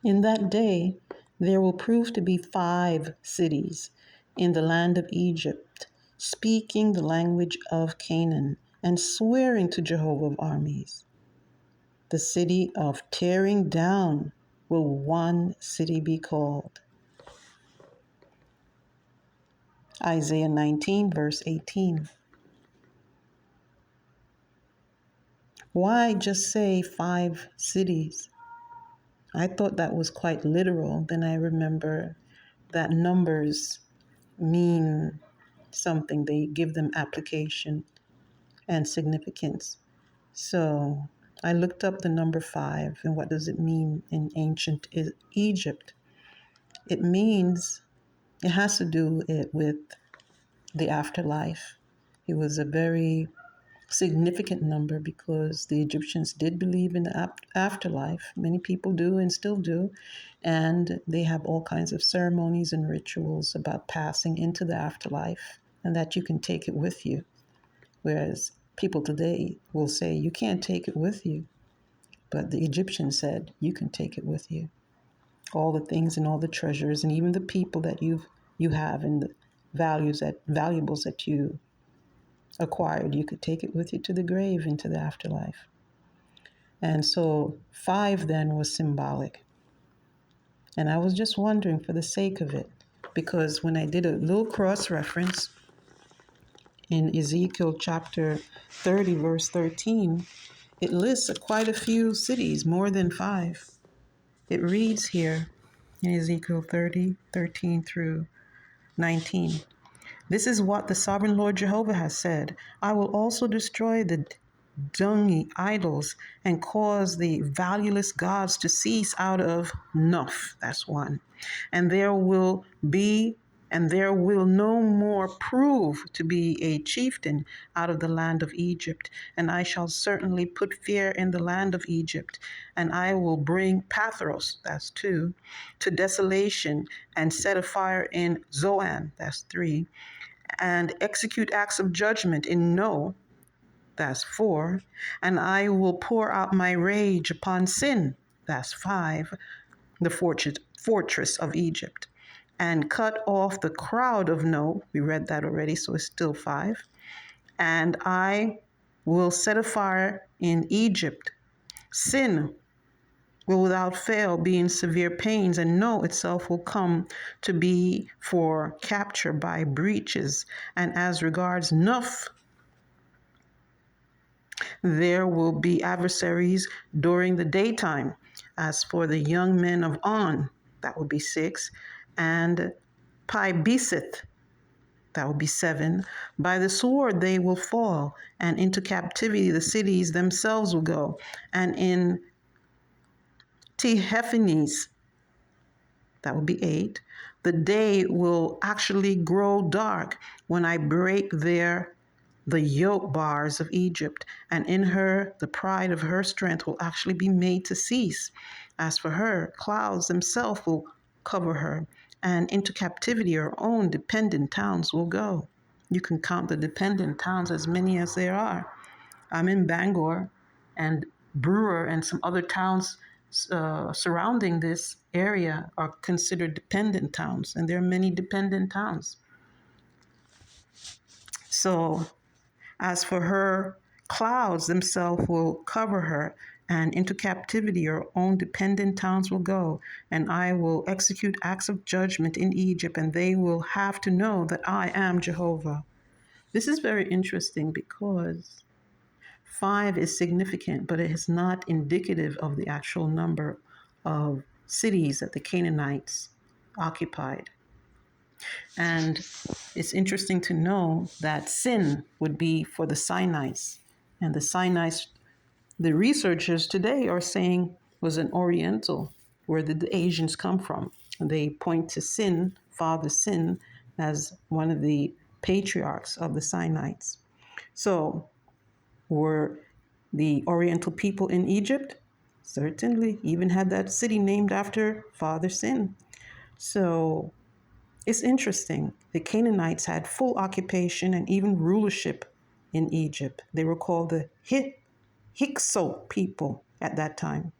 In that day, there will prove to be 5 cities in the land of Egypt, speaking the language of Canaan and swearing to Jehovah of armies. The city of tearing down will one city be called. Isaiah 19, verse 18. Why just say 5 cities? I thought that was quite literal. Then I remember that numbers mean something. They give them application and significance. So I looked up the number 5 and what does it mean in ancient Egypt. It means, it has to do with the afterlife. It was a very significant number because the Egyptians did believe in the afterlife. Many people do and still do. And they have all kinds of ceremonies and rituals about passing into the afterlife and that you can take it with you. Whereas people today will say you can't take it with you. But the Egyptians said you can take it with you. All the things and all the treasures and even the people that you have and the valuables that you acquired, you could take it with you to the grave, into the afterlife. And so 5 then was symbolic. And I was just wondering for the sake of it, because when I did a little cross-reference in Ezekiel chapter 30, verse 13, it lists quite a few cities, more than 5. It reads here in Ezekiel 30, 13 through 19. This is what the sovereign Lord Jehovah has said. I will also destroy the dungy idols and cause the valueless gods to cease out of Noph. That's 1. And there will no more prove to be a chieftain out of the land of Egypt. And I shall certainly put fear in the land of Egypt. And I will bring Pathros, that's 2, to desolation and set a fire in Zoan, that's 3, and execute acts of judgment in No, that's 4, and I will pour out my rage upon Sin, that's 5, the fortress of Egypt, and cut off the crowd of No, we read that already, so it's still 5, and I will set a fire in Egypt. Sin will without fail be in severe pains, and No itself will come to be for capture by breaches. And as regards Noph, there will be adversaries during the daytime. As for the young men of On, that will be 6, and Pi-beseth, that will be 7. By the sword they will fall, and into captivity the cities themselves will go. And in Tehephanes, that will be 8, the day will actually grow dark when I break the yoke bars of Egypt, and in her the pride of her strength will actually be made to cease. As for her, clouds themselves will cover her, and into captivity her own dependent towns will go. You can count the dependent towns, as many as there are. I'm in Bangor, and Brewer and some other towns surrounding this area are considered dependent towns, and there are many dependent towns. So as for her, clouds themselves will cover her, and into captivity her own dependent towns will go, and I will execute acts of judgment in Egypt, and they will have to know that I am Jehovah. This is very interesting because 5 is significant, but it is not indicative of the actual number of cities that the Canaanites occupied. And it's interesting to know that Sin would be for the Sinites. And the Sinites, the researchers today are saying, was an Oriental. Where did the Asians come from? And they point to Sin, Father Sin, as one of the patriarchs of the Sinites. So were the Oriental people in Egypt? Certainly, even had that city named after Father Sin. So it's interesting. The Canaanites had full occupation and even rulership in Egypt. They were called the Hyksos people at that time.